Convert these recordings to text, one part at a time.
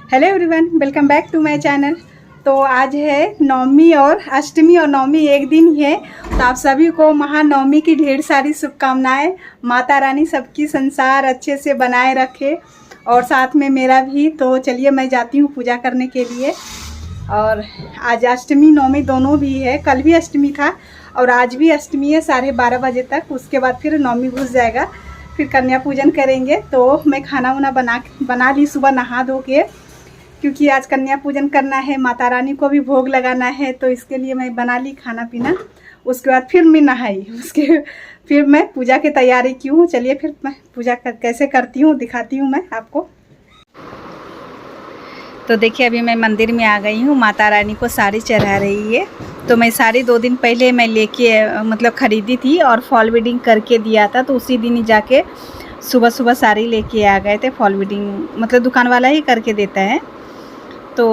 Hello everyone, welcome back to my channel. तो आज है नवमी और अष्टमी, और नवमी एक दिन ही है। तो आप सभी को महानवमी की ढेर सारी शुभकामनाएं। माता रानी सबकी संसार अच्छे से बनाए रखे और साथ में मेरा भी। तो चलिए मैं जाती हूँ पूजा करने के लिए। और आज अष्टमी नवमी दोनों भी है। कल भी अष्टमी था और आज भी अष्टमी है 12:30 बजे तक। उसके बाद फिर नवमी घुस जाएगा, फिर कन्या पूजन करेंगे। तो मैं खाना वाना बना ली सुबह नहा धो के, क्योंकि आज कन्या पूजन करना है, माता रानी को भी भोग लगाना है। तो इसके लिए मैं बना ली खाना पीना। उसके बाद फिर मैं नहाई, फिर मैं पूजा की तैयारी की हूँ। चलिए फिर मैं पूजा कैसे करती हूँ दिखाती हूँ मैं आपको। तो देखिए अभी मैं मंदिर में आ गई हूँ। माता रानी को साड़ी चढ़ा रही है। तो मैं साड़ी 2 दिन पहले मैं लेके ख़रीदी थी और फॉल बीडिंग करके दिया था। तो उसी दिन ही जाके सुबह सुबह साड़ी लेके आ गए थे। फॉल बीडिंग दुकान वाला ही करके देता है, तो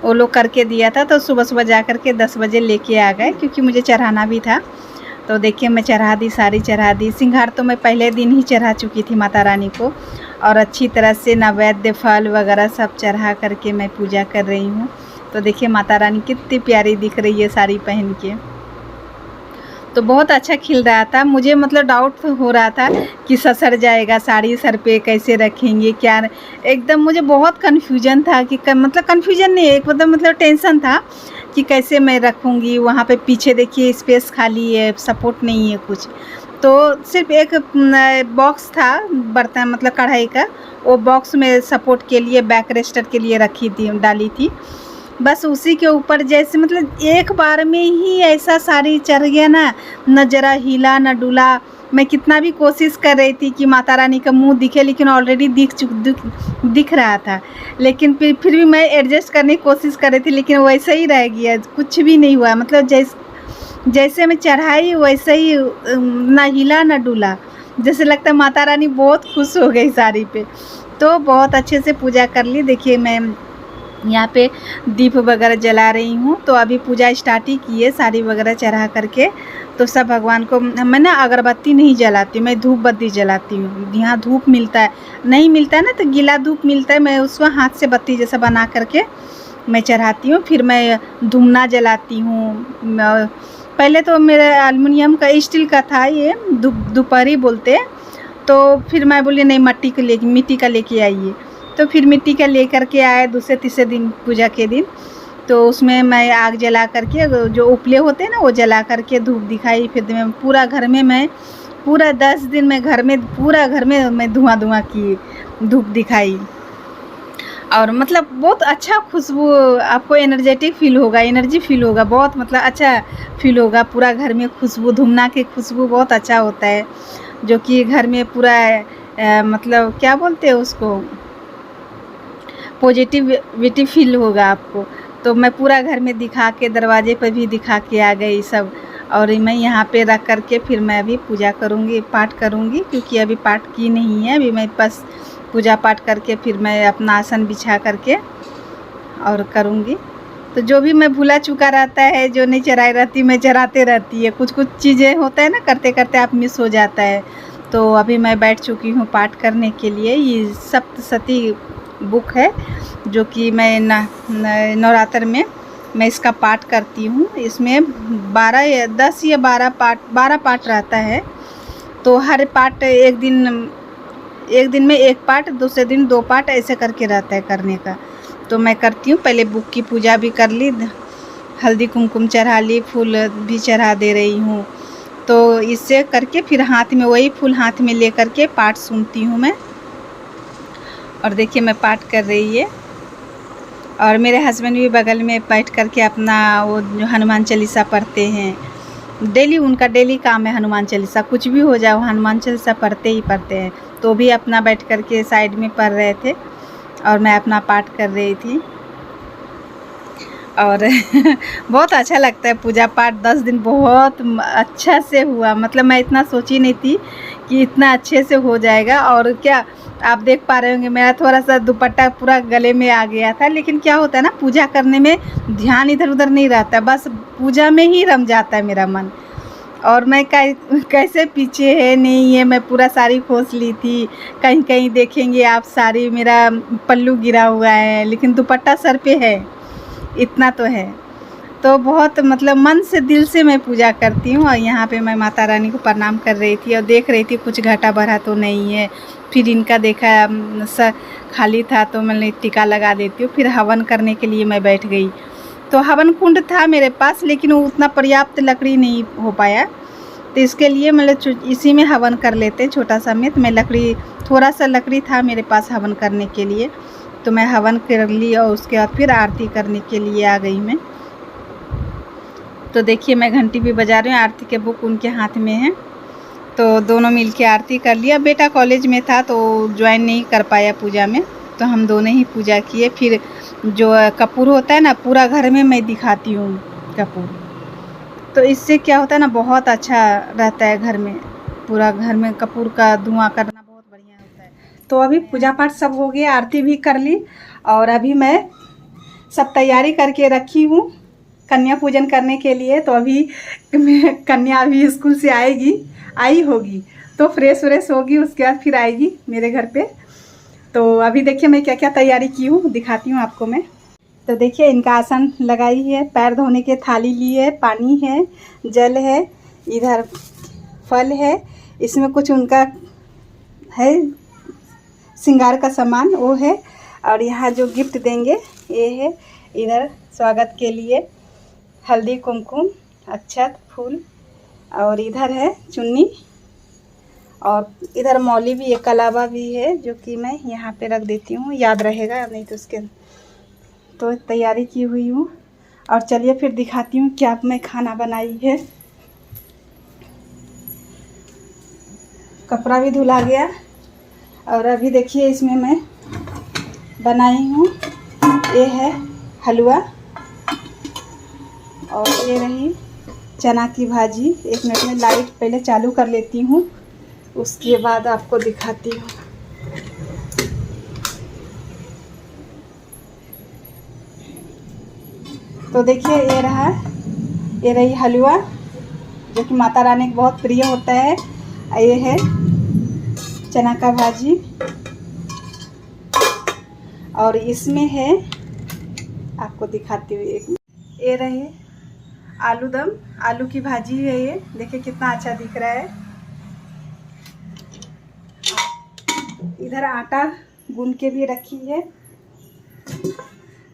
वो लोग करके दिया था। तो सुबह सुबह जा कर के 10 बजे लेके आ गए, क्योंकि मुझे चढ़ाना भी था। तो देखिए मैं चढ़ा दी, साड़ी चढ़ा दी। सिंगार तो मैं पहले दिन ही चढ़ा चुकी थी माता रानी को, और अच्छी तरह से नैवेद्य फल वगैरह सब चढ़ा करके मैं पूजा कर रही हूँ। तो देखिए माता रानी कितनी प्यारी दिख रही है साड़ी पहन के। तो बहुत अच्छा खिल रहा था। मुझे डाउट हो रहा था कि सर जाएगा, साड़ी सर पे कैसे रखेंगे क्या। एकदम मुझे बहुत कन्फ्यूजन था कि कन्फ्यूजन नहीं, एक टेंशन था कि कैसे मैं रखूँगी। वहाँ पे पीछे देखिए स्पेस खाली है, सपोर्ट नहीं है कुछ। तो सिर्फ एक बॉक्स था बर्तन कढ़ाई का, वो बॉक्स में सपोर्ट के लिए बैक रेस्टर के लिए रखी थी, डाली थी। बस उसी के ऊपर जैसे एक बार में ही ऐसा साड़ी चढ़ गया ना, न जरा हिला न डुला। मैं कितना भी कोशिश कर रही थी कि माता रानी का मुंह दिखे, लेकिन ऑलरेडी दिख रहा था। लेकिन फिर भी मैं एडजस्ट करने की कोशिश कर रही थी, लेकिन वैसे ही रह गया, कुछ भी नहीं हुआ। जैसे मैं चढ़ाई वैसे ही ना हिला न डुला। जैसे लगता है माता रानी बहुत खुश हो गई साड़ी पे। तो बहुत अच्छे से पूजा कर ली। देखिए मैं यहाँ पे दीप वगैरह जला रही हूँ। तो अभी पूजा स्टार्ट ही की है साड़ी वगैरह चढ़ा करके। तो सब भगवान को मैं अगरबत्ती नहीं जलाती, मैं धूप बत्ती जलाती हूँ। यहाँ धूप मिलता है, नहीं मिलता है ना तो गीला धूप मिलता है, मैं उसको हाथ से बत्ती जैसा बना करके मैं चढ़ाती हूँ। फिर मैं धूमना जलाती हूँ। पहले तो मेरा एल्युमिनियम का स्टील का था, ये दोपहरी बोलते। तो फिर मैं बोली नहीं मिट्टी का लेके आइए। तो फिर मिट्टी का लेकर के आए दूसरे तीसरे दिन पूजा के दिन। तो उसमें मैं आग जला करके, जो उपले होते हैं ना, वो जला करके धूप दिखाई। फिर मैं पूरा 10 दिन में पूरा घर में मैं धुआं की धूप दिखाई। और बहुत अच्छा खुशबू, आपको एनर्जेटिक फील होगा, एनर्जी फील होगा, बहुत अच्छा फील होगा। पूरा घर में खुशबू, धूमना की खुशबू बहुत अच्छा होता है, जो कि घर में पूरा क्या बोलते हैं उसको, पॉजिटिविटी फील होगा आपको। तो मैं पूरा घर में दिखा के, दरवाजे पर भी दिखा के आ गई सब। और मैं यहाँ पे रख करके फिर मैं अभी पूजा करूँगी, पाठ करूँगी, क्योंकि अभी पाठ की नहीं है। अभी मैं बस पूजा पाठ करके फिर मैं अपना आसन बिछा करके और करूँगी। तो जो भी मैं भूला चुका रहता है, जो नहीं चढ़ाई रहती, मैं चढ़ाते रहती है। कुछ चीज़ें होता है ना, करते करते आप मिस हो जाता है। तो अभी मैं बैठ चुकी हूँ पाठ करने के लिए। ये सप्तशती बुक है, जो कि मैं नवरात्र में मैं इसका पाठ करती हूँ। इसमें 10 या 12 पाठ रहता है। तो हर पाठ एक दिन में 1 पाठ, दूसरे दिन 2 पाठ, ऐसे करके रहता है करने का। तो मैं करती हूँ। पहले बुक की पूजा भी कर ली, हल्दी कुमकुम चढ़ा ली, फूल भी चढ़ा दे रही हूँ। तो इससे करके फिर हाथ में वही फूल हाथ में ले करके पाठ सुनती हूँ मैं। और देखिए मैं पाठ कर रही है, और मेरे हस्बैंड भी बगल में बैठ करके अपना वो जो हनुमान चालीसा पढ़ते हैं। डेली उनका डेली काम है हनुमान चालीसा, कुछ भी हो जाए हनुमान चालीसा पढ़ते ही पढ़ते हैं। तो भी अपना बैठ करके साइड में पढ़ रहे थे और मैं अपना पाठ कर रही थी। और बहुत अच्छा लगता है पूजा पाठ। 10 दिन बहुत अच्छा से हुआ। मैं इतना सोची नहीं थी कि इतना अच्छे से हो जाएगा। और क्या आप देख पा रहे होंगे, मेरा थोड़ा सा दुपट्टा पूरा गले में आ गया था। लेकिन क्या होता है ना, पूजा करने में ध्यान इधर उधर नहीं रहता, बस पूजा में ही रम जाता है मेरा मन। और मैं कैसे पीछे है नहीं है, मैं पूरा साड़ी खोस ली थी। कहीं कहीं देखेंगे आप साड़ी मेरा पल्लू गिरा हुआ है, लेकिन दुपट्टा सर पे है, इतना तो है। तो बहुत मतलब मन से दिल से मैं पूजा करती हूँ। और यहाँ पे मैं माता रानी को प्रणाम कर रही थी और देख रही थी कुछ घटा बढ़ा तो नहीं है। फिर इनका देखा खाली था तो मैंने टीका लगा देती हूँ। फिर हवन करने के लिए मैं बैठ गई। तो हवन कुंड था मेरे पास, लेकिन वो उतना पर्याप्त लकड़ी नहीं हो पाया, तो इसके लिए मतलब इसी में हवन कर लेते हैं छोटा सा में। तो मैं लकड़ी, थोड़ा सा लकड़ी था मेरे पास हवन करने के लिए, तो मैं हवन कर ली और उसके बाद फिर आरती करने के लिए आ गई मैं। तो देखिए मैं घंटी भी बजा रही हूँ, आरती के बुक उनके हाथ में है, तो दोनों मिल के आरती कर लिया। बेटा कॉलेज में था तो ज्वाइन नहीं कर पाया पूजा में, तो हम दोनों ही पूजा किए। फिर जो कपूर होता है ना, पूरा घर में मैं दिखाती हूँ कपूर, तो इससे क्या होता है ना, बहुत अच्छा रहता है घर में। पूरा घर में कपूर का धुआं करना बहुत बढ़िया होता है। तो अभी पूजा पाठ सब हो गया, आरती भी कर ली, और अभी मैं सब तैयारी करके रखी हूँ कन्या पूजन करने के लिए। तो अभी कन्या अभी स्कूल से आई होगी, तो फ्रेश व्रेश होगी, उसके बाद फिर आएगी मेरे घर पे। तो अभी देखिए मैं क्या क्या तैयारी की हूँ, दिखाती हूँ आपको मैं। तो देखिए इनका आसन लगाई है, पैर धोने के थाली ली है, पानी है, जल है, इधर फल है, इसमें कुछ उनका है श्रृंगार का सामान वो है, और यहाँ जो गिफ्ट देंगे ये है। इधर स्वागत के लिए हल्दी कुमकुम अक्षत फूल, और इधर है चुन्नी, और इधर मौली भी, एक कलावा भी है जो कि मैं यहाँ पे रख देती हूँ, याद रहेगा नहीं तो उसके। तो तैयारी की हुई हूँ, और चलिए फिर दिखाती हूँ क्या मैं खाना बनाई है। कपड़ा भी धुला गया, और अभी देखिए इसमें मैं बनाई हूँ, ये है हलवा, और ये रही चना की भाजी। 1 मिनट में लाइट पहले चालू कर लेती हूँ, उसके बाद आपको दिखाती हूँ। तो देखिए ये रही हलवा, जो कि माता रानी को बहुत प्रिय होता है। ये है चना का भाजी, और इसमें है, आपको दिखाती हूँ एक, ये रहे आलू दम, आलू की भाजी है ये, देखिए कितना अच्छा दिख रहा है। इधर आटा गूंद के भी रखी है,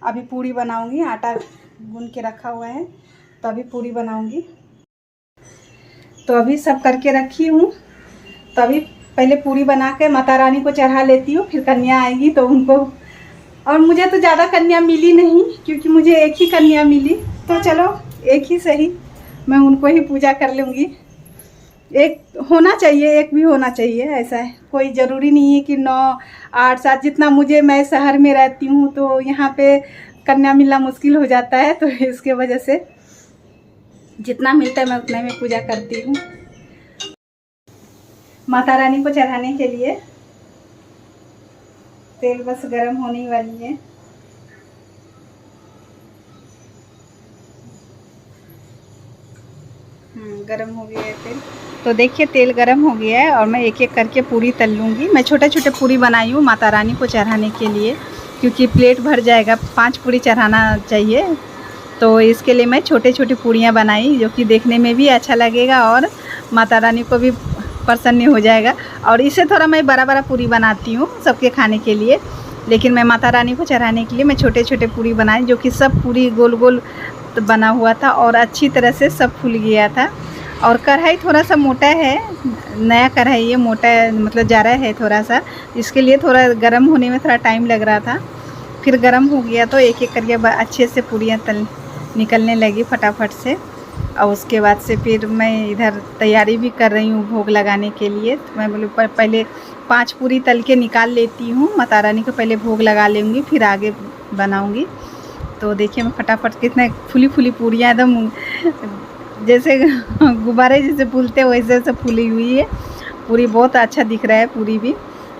अभी पूरी बनाऊंगी। आटा गूंद के रखा हुआ है, तो अभी पूरी बनाऊंगी। तो अभी सब करके रखी हूँ, तो अभी पहले पूरी बना के माता रानी को चढ़ा लेती हूँ, फिर कन्या आएगी तो उनको। और मुझे तो ज़्यादा कन्या मिली नहीं, क्योंकि मुझे एक ही कन्या मिली, तो चलो एक ही सही, मैं उनको ही पूजा कर लूँगी। एक होना चाहिए, एक भी होना चाहिए, ऐसा है। कोई ज़रूरी नहीं है कि 9 8 7, जितना मुझे, मैं शहर में रहती हूँ तो यहाँ पे कन्या मिलना मुश्किल हो जाता है, तो इसके वजह से जितना मिलता है मैं उतना में पूजा करती हूँ। माता रानी को चढ़ाने के लिए तेल बस गरम होने वाली है। गरम हो गया है तेल। तो देखिए तेल गरम हो गया है, और मैं एक एक करके पूरी तल लूँगी। मैं छोटे छोटे पूरी बनाई हूँ माता रानी को चढ़ाने के लिए, क्योंकि प्लेट भर जाएगा, 5 पूरी चढ़ाना चाहिए, तो इसके लिए मैं छोटे छोटे पूरियाँ बनाई, जो कि देखने में भी अच्छा लगेगा और माता रानी को भी प्रसन्न हो जाएगा। और इसे थोड़ा मैं बड़ा बड़ा पूरी बनाती हूँ सबके खाने के लिए, लेकिन मैं माता रानी को चढ़ाने के लिए मैं छोटे छोटे पूरी बनाई, जो कि सब पूरी गोल गोल बना हुआ था और अच्छी तरह से सब फूल गया था। और कढ़ाई थोड़ा सा मोटा है, नया कढ़ाई है, मोटा मतलब ज़्यादा है थोड़ा सा, इसके लिए थोड़ा गर्म होने में थोड़ा टाइम लग रहा था। फिर गर्म हो गया तो एक एक करके अच्छे से पूरियाँ निकलने लगी फटाफट से। और उसके बाद से फिर मैं इधर तैयारी भी कर रही हूँ भोग लगाने के लिए। तो मैं बोलूँ पहले 5 पूरी तल के निकाल लेती हूँ, माता रानी को पहले भोग लगा लूँगी, फिर आगे बनाऊँगी। तो देखिए मैं फटाफट कितने फूली फूली पूरियाँ, एकदम जैसे गुब्बारे जैसे फूलते हैं वैसे वैसे फूली हुई है पूरी, बहुत अच्छा दिख रहा है पूरी भी।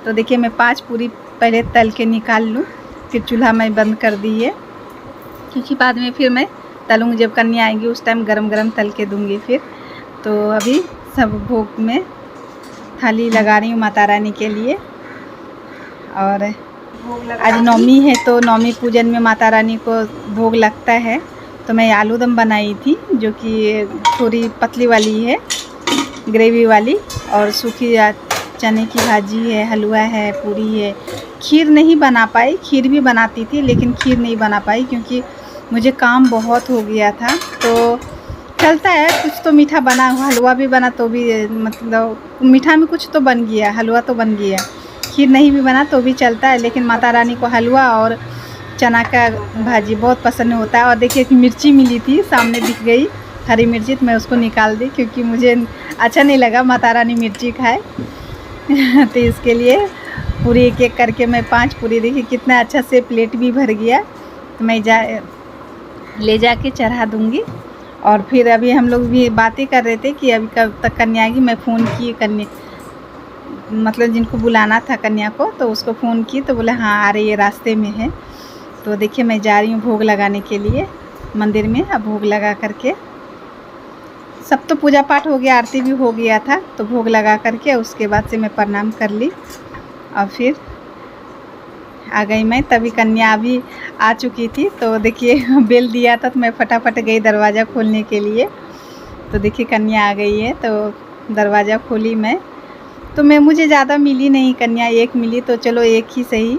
तो देखिए मैं 5 पूरी पहले तल के निकाल लूँ, फिर चूल्हा मैं बंद कर दी है, क्योंकि बाद में फिर मैं तलूँगी, जब कन्या आएंगी उस टाइम गरम गरम तल के दूँगी फिर। तो अभी सब भोग में थाली लगा रही हूँ माता रानी के लिए। और आज नवमी है तो नवमी पूजन में माता रानी को भोग लगता है। तो मैं आलू दम बनाई थी जो कि थोड़ी पतली वाली है, ग्रेवी वाली, और सूखी चने की भाजी है, हलवा है, पूरी है। खीर नहीं बना पाई, खीर भी बनाती थी लेकिन खीर नहीं बना पाई क्योंकि मुझे काम बहुत हो गया था। तो चलता है, कुछ तो मीठा बना, हलवा भी बना तो भी मतलब मीठा में कुछ तो बन गया, हलवा तो बन गया। खीर नहीं भी बना तो भी चलता है, लेकिन माता रानी को हलवा और चना का भाजी बहुत पसंद होता है। और देखिए कि मिर्ची मिली थी, सामने दिख गई हरी मिर्ची, तो मैं उसको निकाल दी क्योंकि मुझे अच्छा नहीं लगा माता रानी मिर्ची खाए। तो इसके लिए पूरी एक एक करके मैं 5 पूरी, देखिए कितना अच्छा से प्लेट भी भर गया। तो मैं ले जाके चढ़ा दूँगी। और फिर अभी हम लोग भी बातें कर रहे थे कि अभी कब तक कन्या आएगी। मैं फ़ोन की कन्या, मतलब जिनको बुलाना था कन्या को, तो उसको फ़ोन की तो बोले हाँ आ रही है, रास्ते में है। तो देखिए मैं जा रही हूँ भोग लगाने के लिए मंदिर में। अब भोग लगा करके सब तो पूजा पाठ हो गया, आरती भी हो गया था, तो भोग लगा करके उसके बाद से मैं प्रणाम कर ली और फिर आ गई मैं। तभी कन्या भी आ चुकी थी। तो देखिए बेल दिया था तो मैं फटाफट गई दरवाज़ा खोलने के लिए। तो देखिए कन्या आ गई है, तो दरवाज़ा खोली मैं। तो मुझे ज़्यादा मिली नहीं कन्या, एक मिली, तो चलो एक ही सही।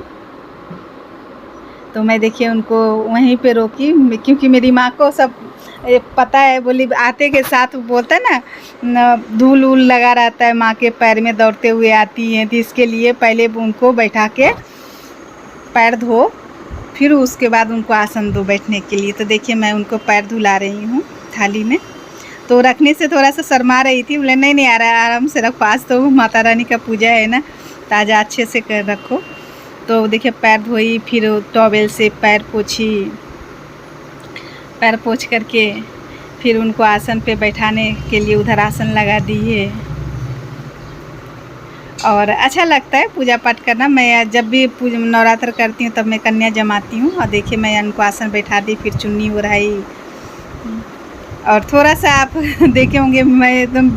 तो मैं देखिए उनको वहीं पे रोकी क्योंकि मेरी माँ को सब पता है, बोली आते के साथ बोलता है ना धूल वूल लगा रहता है, माँ के पैर में दौड़ते हुए आती हैं। तो इसके लिए पहले उनको बैठा के पैर धो, फिर उसके बाद उनको आसन दो बैठने के लिए। तो देखिए मैं उनको पैर धुला रही हूँ थाली में। तो रखने से थोड़ा सा शर्मा रही थी, बोले नहीं नहीं आ रहा है, आराम से रखो, आज तो माता रानी का पूजा है ना, ताज़ा अच्छे से कर रखो। तो देखिए पैर धोई, फिर टॉवेल से पैर पोछी, पैर पोछ करके फिर उनको आसन पे बैठाने के लिए उधर आसन लगा दी है। और अच्छा लगता है पूजा पाठ करना। मैं जब भी पूजा नवरात्र करती हूँ तब मैं कन्या जमाती हूँ। और देखिए मैं उनको आसन बैठा दी, फिर चुन्नी ओढ़ाई। और थोड़ा सा आप देखे होंगे मैं एकदम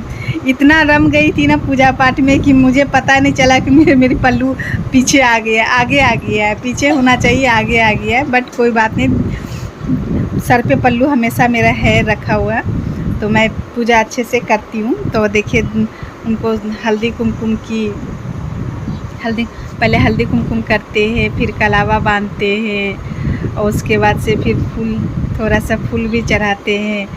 इतना रम गई थी ना पूजा पाठ में कि मुझे पता नहीं चला कि मेरी पल्लू पीछे आ गया, आगे आ गया है। पीछे होना चाहिए, आगे आ गया है, बट कोई बात नहीं, सर पे पल्लू हमेशा मेरा है रखा हुआ। तो मैं पूजा अच्छे से करती हूँ। तो देखिए उनको हल्दी कुमकुम की, पहले हल्दी कुमकुम करते हैं, फिर कलावा बांधते हैं, और उसके बाद से फिर फूल, थोड़ा सा फूल भी चढ़ाते हैं।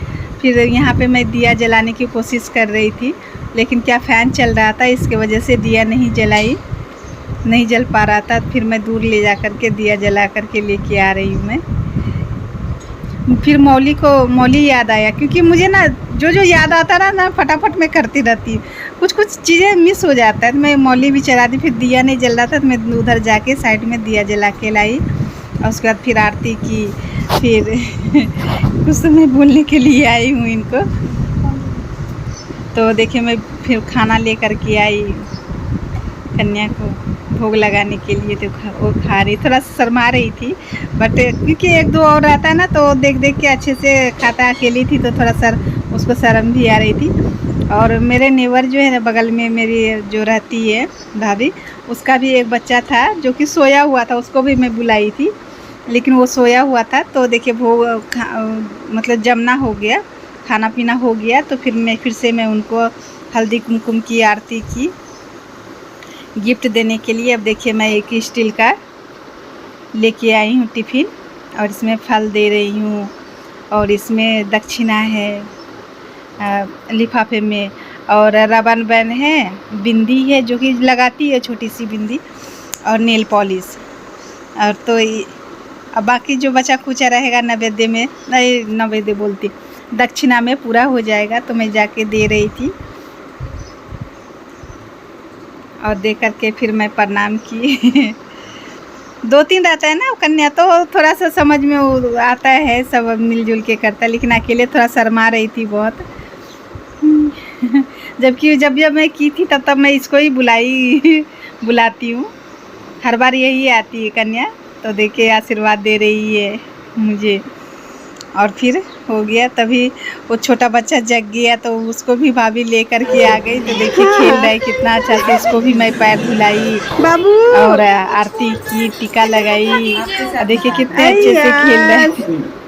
फिर यहाँ पे मैं दिया जलाने की कोशिश कर रही थी, लेकिन क्या फ़ैन चल रहा था, इसके वजह से दिया नहीं जल पा रहा था। फिर मैं दूर ले जा कर के दिया जला कर के लेके आ रही हूँ मैं। फिर मौली याद आया क्योंकि मुझे ना जो याद आता रहा ना फटाफट मैं करती रहती, कुछ चीज़ें मिस हो जाता है। तो मैं मौली भी चला दी, फिर दिया नहीं जल रहा था तो मैं उधर जाके साइड में दिया जला के लाई। और उसके बाद फिर आरती की, फिर कुछ समय बोलने के लिए आई हूँ इनको। तो देखिए मैं फिर खाना ले कर के आई कन्या को भोग लगाने के लिए। तो वो खा रही, थोड़ा शर्मा रही थी, बट क्योंकि 1-2 और रहता है ना तो देख के अच्छे से खाता। अकेली थी तो थोड़ा उसको शर्म भी आ रही थी। और मेरे नेवर जो है ना बगल में मेरी जो रहती है भाभी, उसका भी एक बच्चा था जो कि सोया हुआ था, उसको भी मैं बुलाई थी, लेकिन वो सोया हुआ था। तो देखिए भोग मतलब जमना हो गया, खाना पीना हो गया। तो फिर से मैं उनको हल्दी कुमकुम की आरती की, गिफ्ट देने के लिए। अब देखिए मैं एक स्टील का लेके आई हूँ टिफ़िन, और इसमें फल दे रही हूँ, और इसमें दक्षिणा है लिफाफे में, और रबन बैंड है, बिंदी है जो कि लगाती है छोटी सी बिंदी, और नेल पॉलिश। और तो अब बाकी जो बचा कुचा रहेगा नैवेद्य में, नहीं नैवेद्य बोलती, दक्षिणा में पूरा हो जाएगा। तो मैं जाके दे रही थी, और दे करके फिर मैं प्रणाम की। 2-3 रहता है ना कन्या, तो थोड़ा सा समझ में आता है, सब मिलजुल के करता है, लेकिन अकेले थोड़ा शर्मा रही थी बहुत। जबकि जब मैं की थी तब मैं इसको ही बुलाती हूँ, हर बार यही आती है कन्या। तो देखिए आशीर्वाद दे रही है मुझे। और फिर हो गया, तभी वो छोटा बच्चा जग गया तो उसको भी भाभी लेकर के आ गई। तो देखिए खेल रहा है कितना अच्छा से, उसको भी मैं पैर धुलाई बाबू और आरती की, टीका लगाई। देखिए कितने अच्छे से खेल रहा है।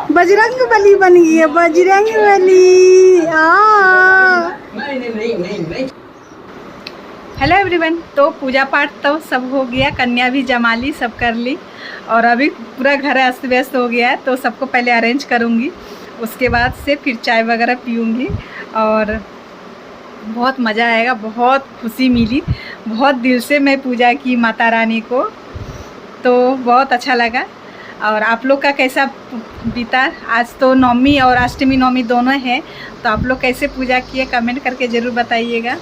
बजरंग बली बन गई है, बजरंग बली। हेलो एवरीवन, तो पूजा पाठ तो सब हो गया, कन्या भी जमा ली, सब कर ली और अभी पूरा घर अस्त व्यस्त हो गया है। तो सबको पहले अरेंज करूँगी, उसके बाद से फिर चाय वगैरह पीऊँगी और बहुत मज़ा आएगा। बहुत खुशी मिली, बहुत दिल से मैं पूजा की माता रानी को, तो बहुत अच्छा लगा। और आप लोग का कैसा बीता? आज तो नवमी और अष्टमी नवमी दोनों हैं, तो आप लोग कैसे पूजा किए कमेंट करके ज़रूर बताइएगा।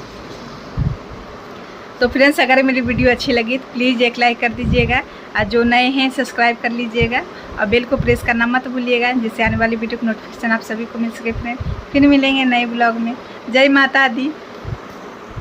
तो फ्रेंड्स, अगर मेरी वीडियो अच्छी लगी तो प्लीज़ एक लाइक कर दीजिएगा और जो नए हैं सब्सक्राइब कर लीजिएगा और बेल को प्रेस करना मत भूलिएगा, जिससे आने वाली वीडियो का नोटिफिकेशन आप सभी को मिल सके। फ्रेंड, फिर मिलेंगे नए ब्लॉग में। जय माता दी।